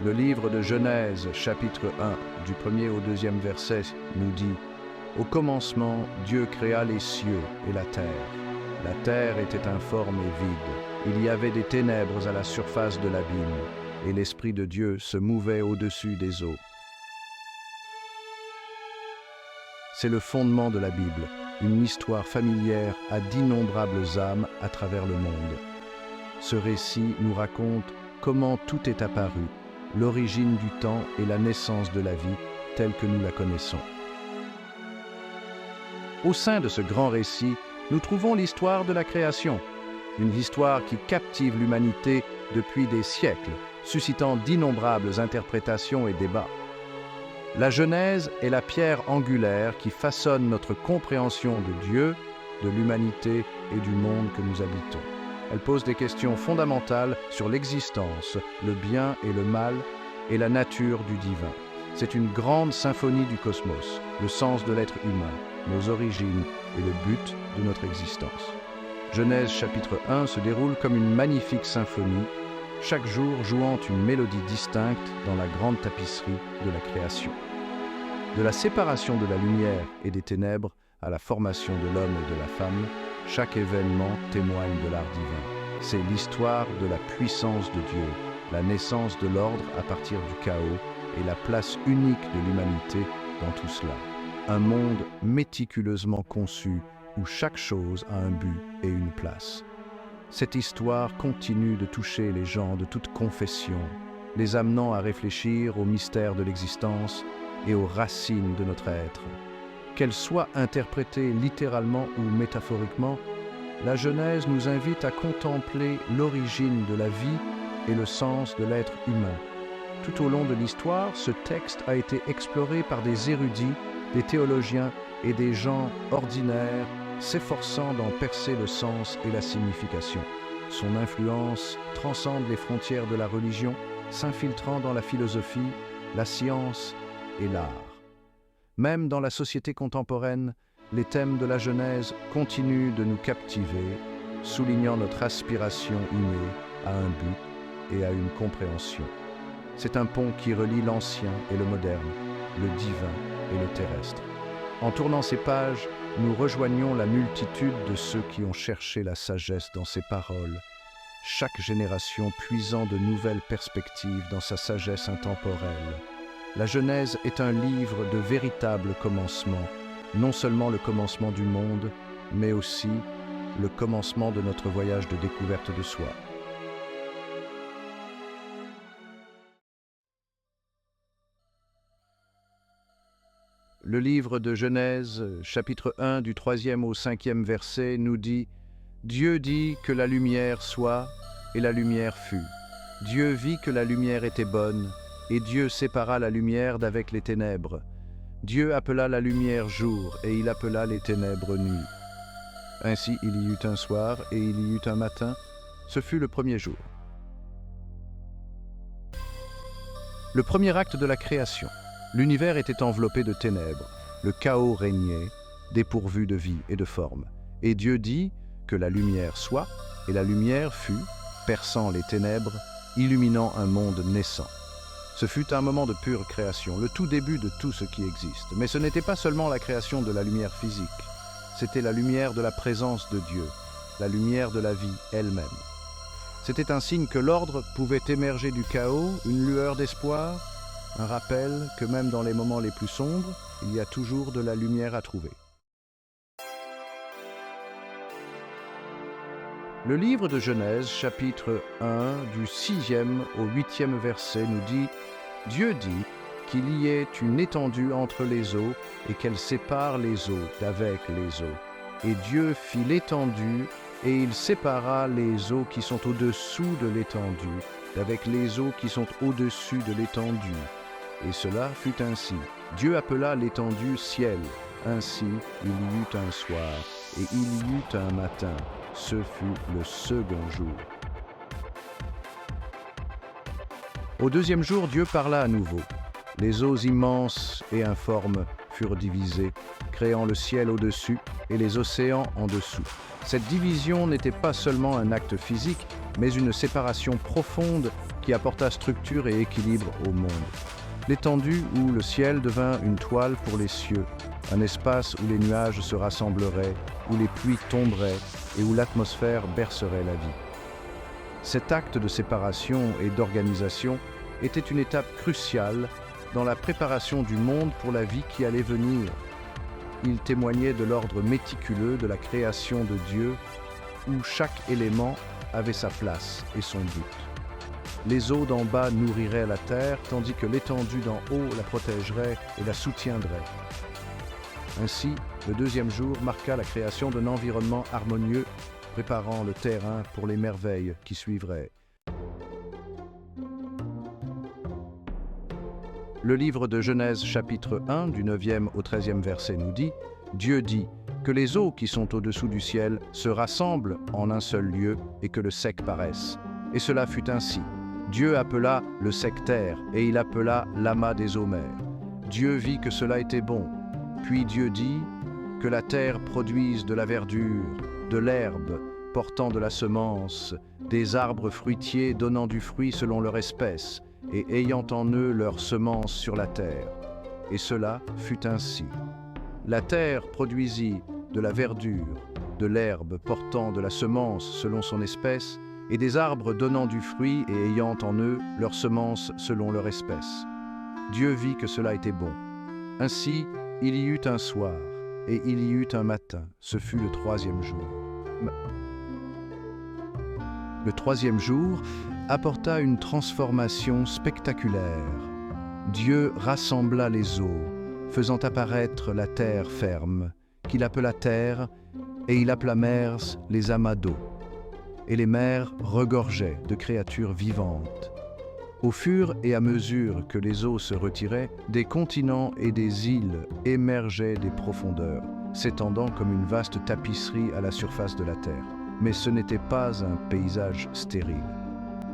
Le livre de Genèse, chapitre 1, du 1er au 2e verset, nous dit « Au commencement, Dieu créa les cieux et la terre. La terre était informe et vide. Il y avait des ténèbres à la surface de l'abîme, et l'Esprit de Dieu se mouvait au-dessus des eaux. » C'est le fondement de la Bible, une histoire familière à d'innombrables âmes à travers le monde. Ce récit nous raconte comment tout est apparu, l'origine du temps et la naissance de la vie telle que nous la connaissons. Au sein de ce grand récit, nous trouvons l'histoire de la création, une histoire qui captive l'humanité depuis des siècles, suscitant d'innombrables interprétations et débats. La Genèse est la pierre angulaire qui façonne notre compréhension de Dieu, de l'humanité et du monde que nous habitons. Elle pose des questions fondamentales sur l'existence, le bien et le mal, et la nature du divin. C'est une grande symphonie du cosmos, le sens de l'être humain, nos origines et le but de notre existence. Genèse chapitre 1 se déroule comme une magnifique symphonie, chaque jour jouant une mélodie distincte dans la grande tapisserie de la création. De la séparation de la lumière et des ténèbres à la formation de l'homme et de la femme, chaque événement témoigne de l'art divin. C'est l'histoire de la puissance de Dieu, la naissance de l'ordre à partir du chaos et la place unique de l'humanité dans tout cela. Un monde méticuleusement conçu où chaque chose a un but et une place. Cette histoire continue de toucher les gens de toute confession, les amenant à réfléchir au mystère de l'existence et aux racines de notre être. Qu'elle soit interprétée littéralement ou métaphoriquement, la Genèse nous invite à contempler l'origine de la vie et le sens de l'être humain. Tout au long de l'histoire, ce texte a été exploré par des érudits, des théologiens et des gens ordinaires s'efforçant d'en percer le sens et la signification. Son influence transcende les frontières de la religion, s'infiltrant dans la philosophie, la science et l'art. Même dans la société contemporaine, les thèmes de la Genèse continuent de nous captiver, soulignant notre aspiration innée à un but et à une compréhension. C'est un pont qui relie l'ancien et le moderne, le divin et le terrestre. En tournant ces pages, nous rejoignons la multitude de ceux qui ont cherché la sagesse dans ces paroles, chaque génération puisant de nouvelles perspectives dans sa sagesse intemporelle. La Genèse est un livre de véritable commencement, non seulement le commencement du monde, mais aussi le commencement de notre voyage de découverte de soi. Le livre de Genèse, chapitre 1, du 3e au 5e verset, nous dit « Dieu dit que la lumière soit, et la lumière fut. Dieu vit que la lumière était bonne, et Dieu sépara la lumière d'avec les ténèbres. Dieu appela la lumière jour, et il appela les ténèbres nuit. Ainsi il y eut un soir, et il y eut un matin. Ce fut le premier jour. » Le premier acte de la création. L'univers était enveloppé de ténèbres, le chaos régnait, dépourvu de vie et de forme. Et Dieu dit que la lumière soit, et la lumière fut, perçant les ténèbres, illuminant un monde naissant. Ce fut un moment de pure création, le tout début de tout ce qui existe. Mais ce n'était pas seulement la création de la lumière physique, c'était la lumière de la présence de Dieu, la lumière de la vie elle-même. C'était un signe que l'ordre pouvait émerger du chaos, une lueur d'espoir, un rappel que même dans les moments les plus sombres, il y a toujours de la lumière à trouver. Le livre de Genèse, chapitre 1, du 6e au 8e verset, nous dit « Dieu dit qu'il y ait une étendue entre les eaux et qu'elle sépare les eaux d'avec les eaux. Et Dieu fit l'étendue et il sépara les eaux qui sont au-dessous de l'étendue d'avec les eaux qui sont au-dessus de l'étendue. Et cela fut ainsi. Dieu appela l'étendue ciel. Ainsi il y eut un soir et il y eut un matin. Ce fut le second jour. Au deuxième jour, Dieu parla à nouveau. Les eaux immenses et informes furent divisées, créant le ciel au-dessus et les océans en dessous. Cette division n'était pas seulement un acte physique, mais une séparation profonde qui apporta structure et équilibre au monde. L'étendue où le ciel devint une toile pour les cieux, un espace où les nuages se rassembleraient, où les pluies tomberaient et où l'atmosphère bercerait la vie. Cet acte de séparation et d'organisation était une étape cruciale dans la préparation du monde pour la vie qui allait venir. Il témoignait de l'ordre méticuleux de la création de Dieu, où chaque élément avait sa place et son but. Les eaux d'en bas nourriraient la terre, tandis que l'étendue d'en haut la protégerait et la soutiendrait. Ainsi, le deuxième jour marqua la création d'un environnement harmonieux, préparant le terrain pour les merveilles qui suivraient. Le livre de Genèse chapitre 1 du 9e au 13e verset nous dit « Dieu dit que les eaux qui sont au-dessous du ciel se rassemblent en un seul lieu et que le sec paraisse. Et cela fut ainsi. Dieu appela le sec terre et il appela l'amas des eaux mers. Dieu vit que cela était bon. Puis Dieu dit que la terre produise de la verdure, de l'herbe portant de la semence, des arbres fruitiers donnant du fruit selon leur espèce, et ayant en eux leur semence sur la terre. Et cela fut ainsi. La terre produisit de la verdure, de l'herbe portant de la semence selon son espèce, et des arbres donnant du fruit et ayant en eux leur semence selon leur espèce. Dieu vit que cela était bon. Ainsi, il y eut un soir, et il y eut un matin. Ce fut le troisième jour. Le troisième jour apporta une transformation spectaculaire. Dieu rassembla les eaux, faisant apparaître la terre ferme, qu'il appela terre, et il appela mers les amas d'eau. Et les mers regorgeaient de créatures vivantes. Au fur et à mesure que les eaux se retiraient, des continents et des îles émergeaient des profondeurs, s'étendant comme une vaste tapisserie à la surface de la terre. Mais ce n'était pas un paysage stérile.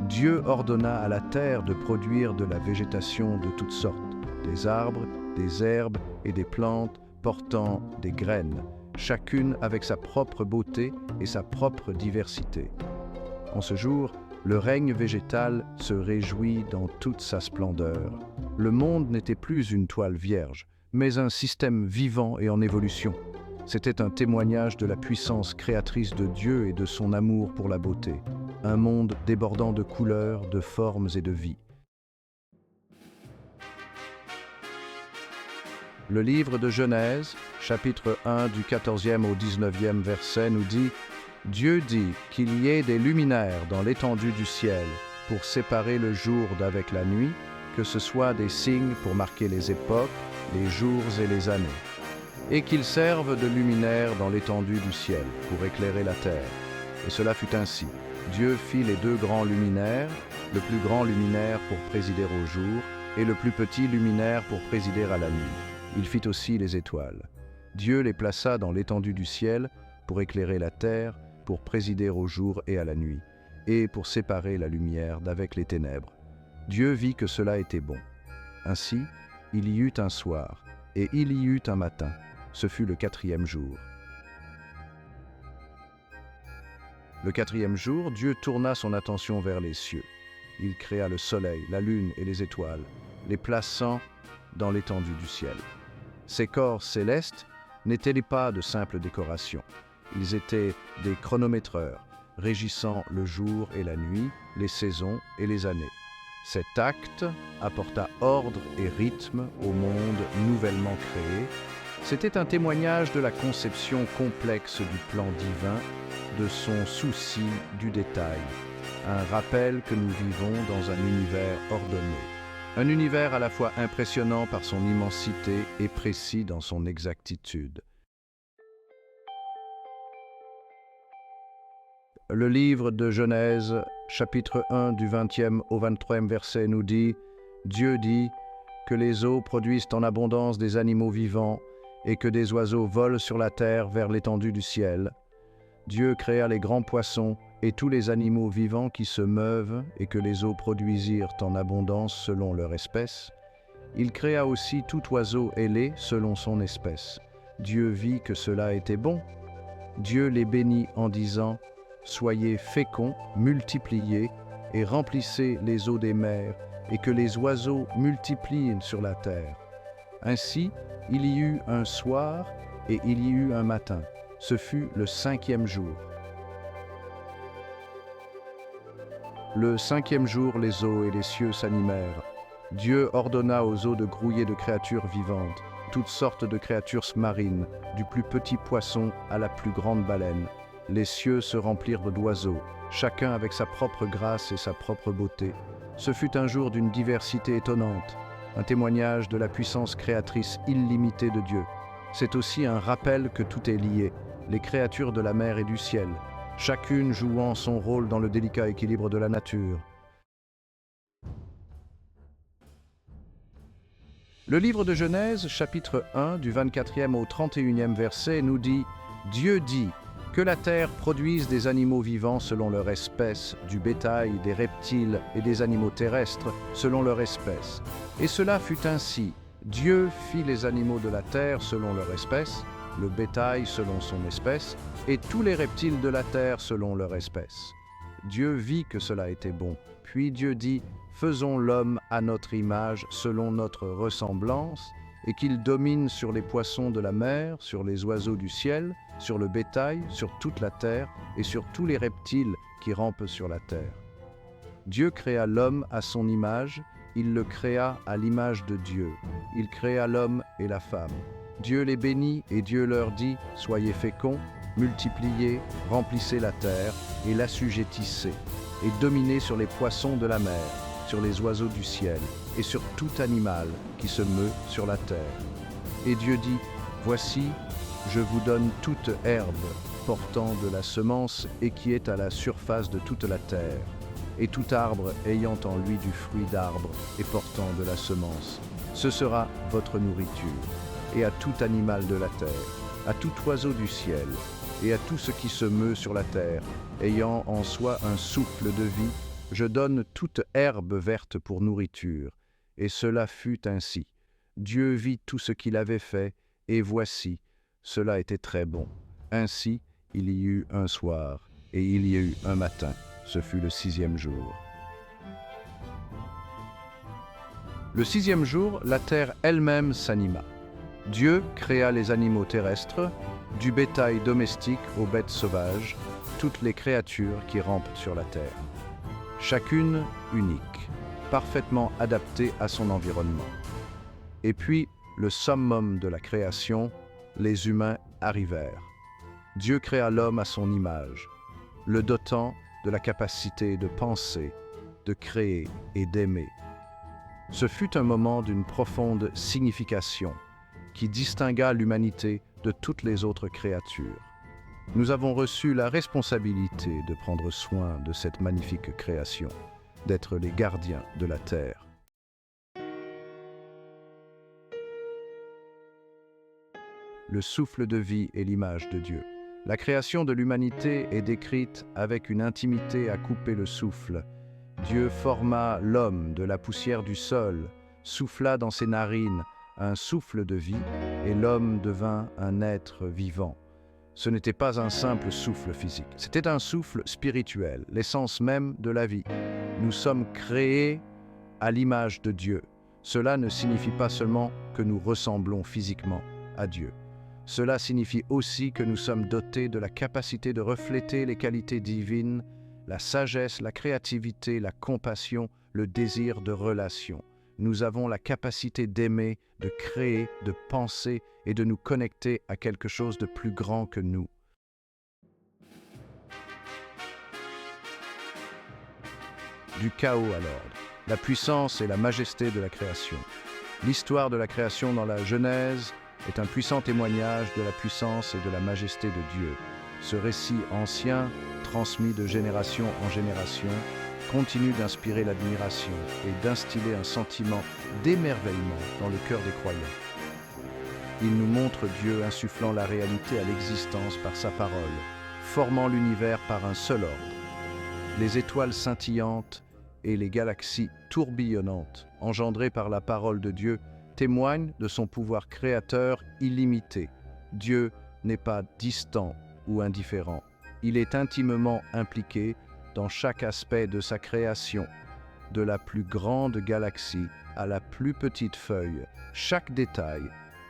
Dieu ordonna à la terre de produire de la végétation de toutes sortes, des arbres, des herbes et des plantes portant des graines, chacune avec sa propre beauté et sa propre diversité. En ce jour, le règne végétal se réjouit dans toute sa splendeur. Le monde n'était plus une toile vierge, mais un système vivant et en évolution. C'était un témoignage de la puissance créatrice de Dieu et de son amour pour la beauté. Un monde débordant de couleurs, de formes et de vie. Le livre de Genèse, chapitre 1 du 14e au 19e verset nous dit « Dieu dit qu'il y ait des luminaires dans l'étendue du ciel pour séparer le jour d'avec la nuit, que ce soit des signes pour marquer les époques, les jours et les années. Et qu'ils servent de luminaires dans l'étendue du ciel pour éclairer la terre. Et cela fut ainsi. Dieu fit les deux grands luminaires, le plus grand luminaire pour présider au jour, et le plus petit luminaire pour présider à la nuit. Il fit aussi les étoiles. Dieu les plaça dans l'étendue du ciel pour éclairer la terre, pour présider au jour et à la nuit, et pour séparer la lumière d'avec les ténèbres. Dieu vit que cela était bon. Ainsi, il y eut un soir, et il y eut un matin. Ce fut le quatrième jour. Le quatrième jour, Dieu tourna son attention vers les cieux. Il créa le soleil, la lune et les étoiles, les plaçant dans l'étendue du ciel. Ces corps célestes n'étaient pas de simples décorations. Ils étaient des chronométreurs, régissant le jour et la nuit, les saisons et les années. Cet acte apporta ordre et rythme au monde nouvellement créé. C'était un témoignage de la conception complexe du plan divin, de son souci du détail, un rappel que nous vivons dans un univers ordonné. Un univers à la fois impressionnant par son immensité et précis dans son exactitude. Le livre de Genèse, chapitre 1 du 20e au 23e verset nous dit « Dieu dit que les eaux produisent en abondance des animaux vivants et que des oiseaux volent sur la terre vers l'étendue du ciel. Dieu créa les grands poissons et tous les animaux vivants qui se meuvent et que les eaux produisirent en abondance selon leur espèce. Il créa aussi tout oiseau ailé selon son espèce. Dieu vit que cela était bon. Dieu les bénit en disant « Soyez féconds, multipliez et remplissez les eaux des mers, et que les oiseaux multiplient sur la terre. Ainsi, il y eut un soir et il y eut un matin. Ce fut le 5e jour. Le 5e jour, les eaux et les cieux s'animèrent. Dieu ordonna aux eaux de grouiller de créatures vivantes, toutes sortes de créatures marines, du plus petit poisson à la plus grande baleine. Les cieux se remplirent d'oiseaux, chacun avec sa propre grâce et sa propre beauté. Ce fut un jour d'une diversité étonnante, un témoignage de la puissance créatrice illimitée de Dieu. C'est aussi un rappel que tout est lié, les créatures de la mer et du ciel, chacune jouant son rôle dans le délicat équilibre de la nature. Le livre de Genèse, chapitre 1, du 24e au 31e verset, nous dit « Dieu dit que la terre produise des animaux vivants selon leur espèce, du bétail, des reptiles et des animaux terrestres selon leur espèce. Et cela fut ainsi. Dieu fit les animaux de la terre selon leur espèce, le bétail selon son espèce, et tous les reptiles de la terre selon leur espèce. Dieu vit que cela était bon. Puis Dieu dit « Faisons l'homme à notre image, selon notre ressemblance, et qu'il domine sur les poissons de la mer, sur les oiseaux du ciel, sur le bétail, sur toute la terre, et sur tous les reptiles qui rampent sur la terre. » Dieu créa l'homme à son image, il le créa à l'image de Dieu. Il créa l'homme et la femme. Dieu les bénit et Dieu leur dit « Soyez féconds, multipliez, remplissez la terre et l'assujettissez, et dominez sur les poissons de la mer, sur les oiseaux du ciel, et sur tout animal qui se meut sur la terre. » Et Dieu dit « Voici, je vous donne toute herbe portant de la semence et qui est à la surface de toute la terre, et tout arbre ayant en lui du fruit d'arbre et portant de la semence. Ce sera votre nourriture, et à tout animal de la terre, à tout oiseau du ciel, et à tout ce qui se meut sur la terre, ayant en soi un souffle de vie, je donne toute herbe verte pour nourriture. » Et cela fut ainsi. Dieu vit tout ce qu'il avait fait, et voici, cela était très bon. Ainsi, il y eut un soir, et il y eut un matin. Ce fut le 6e jour. Le 6e jour, la terre elle-même s'anima. Dieu créa les animaux terrestres, du bétail domestique aux bêtes sauvages, toutes les créatures qui rampent sur la terre. Chacune unique, parfaitement adaptée à son environnement. Et puis, le summum de la création, les humains arrivèrent. Dieu créa l'homme à son image, le dotant de la capacité de penser, de créer et d'aimer. Ce fut un moment d'une profonde signification qui distingua l'humanité de toutes les autres créatures. Nous avons reçu la responsabilité de prendre soin de cette magnifique création, d'être les gardiens de la terre. Le souffle de vie est l'image de Dieu. La création de l'humanité est décrite avec une intimité à couper le souffle. Dieu forma l'homme de la poussière du sol, souffla dans ses narines un souffle de vie, et l'homme devint un être vivant. Ce n'était pas un simple souffle physique, c'était un souffle spirituel, l'essence même de la vie. Nous sommes créés à l'image de Dieu. Cela ne signifie pas seulement que nous ressemblons physiquement à Dieu. Cela signifie aussi que nous sommes dotés de la capacité de refléter les qualités divines, la sagesse, la créativité, la compassion, le désir de relation. Nous avons la capacité d'aimer, de créer, de penser et de nous connecter à quelque chose de plus grand que nous. Du chaos à l'ordre, la puissance et la majesté de la création. L'histoire de la création dans la Genèse est un puissant témoignage de la puissance et de la majesté de Dieu. Ce récit ancien, transmis de génération en génération, continue d'inspirer l'admiration et d'instiller un sentiment d'émerveillement dans le cœur des croyants. Il nous montre Dieu insufflant la réalité à l'existence par sa parole, formant l'univers par un seul ordre. Les étoiles scintillantes et les galaxies tourbillonnantes, engendrées par la parole de Dieu, témoignent de son pouvoir créateur illimité. Dieu n'est pas distant ou indifférent. Il est intimement impliqué dans chaque aspect de sa création. De la plus grande galaxie à la plus petite feuille, chaque détail,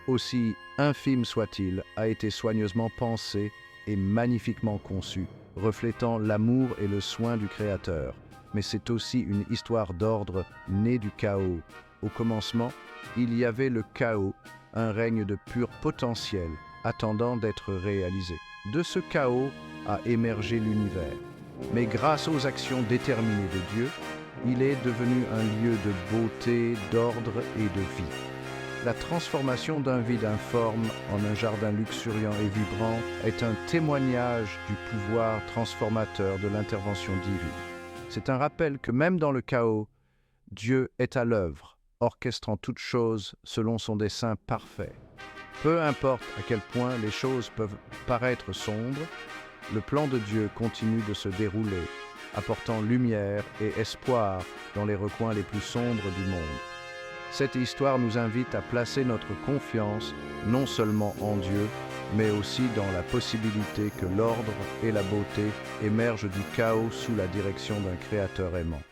aussi infime soit-il, a été soigneusement pensé et magnifiquement conçu, reflétant l'amour et le soin du Créateur. Mais c'est aussi une histoire d'ordre née du chaos. Au commencement, il y avait le chaos, un règne de pur potentiel, attendant d'être réalisé. De ce chaos a émergé l'univers. Mais grâce aux actions déterminées de Dieu, il est devenu un lieu de beauté, d'ordre et de vie. La transformation d'un vide informe en un jardin luxuriant et vibrant est un témoignage du pouvoir transformateur de l'intervention divine. C'est un rappel que même dans le chaos, Dieu est à l'œuvre, orchestrant toutes choses selon son dessein parfait. Peu importe à quel point les choses peuvent paraître sombres, le plan de Dieu continue de se dérouler, apportant lumière et espoir dans les recoins les plus sombres du monde. Cette histoire nous invite à placer notre confiance non seulement en Dieu, mais aussi dans la possibilité que l'ordre et la beauté émergent du chaos sous la direction d'un Créateur aimant.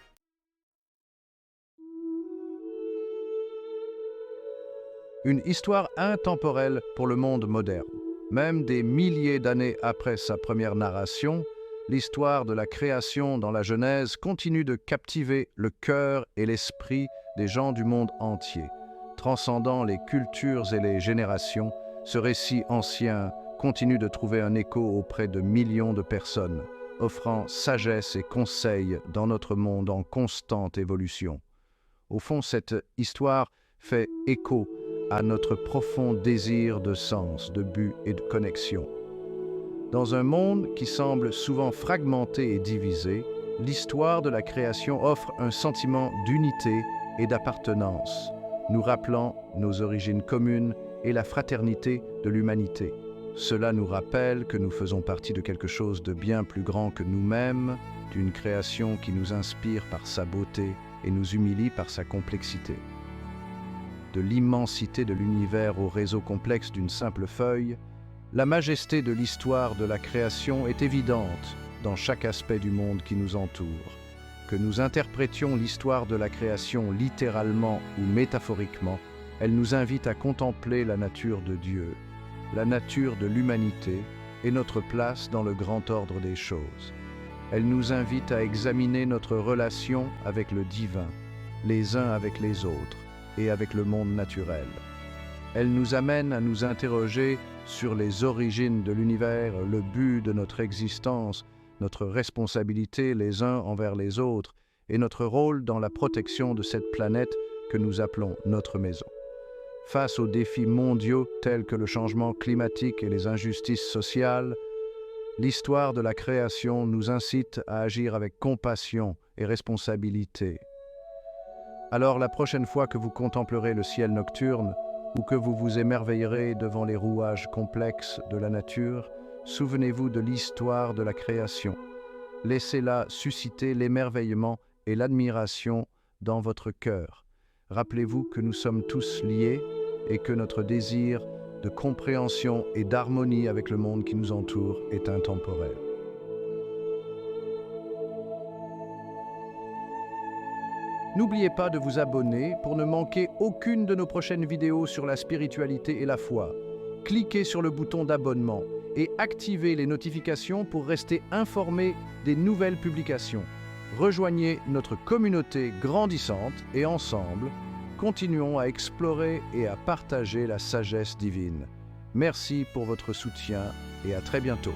Une histoire intemporelle pour le monde moderne. Même des milliers d'années après sa première narration, l'histoire de la création dans la Genèse continue de captiver le cœur et l'esprit des gens du monde entier. Transcendant les cultures et les générations, ce récit ancien continue de trouver un écho auprès de millions de personnes, offrant sagesse et conseils dans notre monde en constante évolution. Au fond, cette histoire fait écho à notre profond désir de sens, de but et de connexion. Dans un monde qui semble souvent fragmenté et divisé, l'histoire de la création offre un sentiment d'unité et d'appartenance, nous rappelant nos origines communes et la fraternité de l'humanité. Cela nous rappelle que nous faisons partie de quelque chose de bien plus grand que nous-mêmes, d'une création qui nous inspire par sa beauté et nous humilie par sa complexité. De l'immensité de l'univers au réseau complexe d'une simple feuille, la majesté de l'histoire de la création est évidente dans chaque aspect du monde qui nous entoure. Que nous interprétions l'histoire de la création littéralement ou métaphoriquement, elle nous invite à contempler la nature de Dieu, la nature de l'humanité et notre place dans le grand ordre des choses. Elle nous invite à examiner notre relation avec le divin, les uns avec les autres et avec le monde naturel. Elle nous amène à nous interroger sur les origines de l'univers, le but de notre existence, notre responsabilité les uns envers les autres et notre rôle dans la protection de cette planète que nous appelons notre maison. Face aux défis mondiaux tels que le changement climatique et les injustices sociales, l'histoire de la création nous incite à agir avec compassion et responsabilité. Alors la prochaine fois que vous contemplerez le ciel nocturne ou que vous vous émerveillerez devant les rouages complexes de la nature, souvenez-vous de l'histoire de la création. Laissez-la susciter l'émerveillement et l'admiration dans votre cœur. Rappelez-vous que nous sommes tous liés et que notre désir de compréhension et d'harmonie avec le monde qui nous entoure est intemporel. N'oubliez pas de vous abonner pour ne manquer aucune de nos prochaines vidéos sur la spiritualité et la foi. Cliquez sur le bouton d'abonnement et activez les notifications pour rester informé des nouvelles publications. Rejoignez notre communauté grandissante et ensemble, continuons à explorer et à partager la sagesse divine. Merci pour votre soutien et à très bientôt.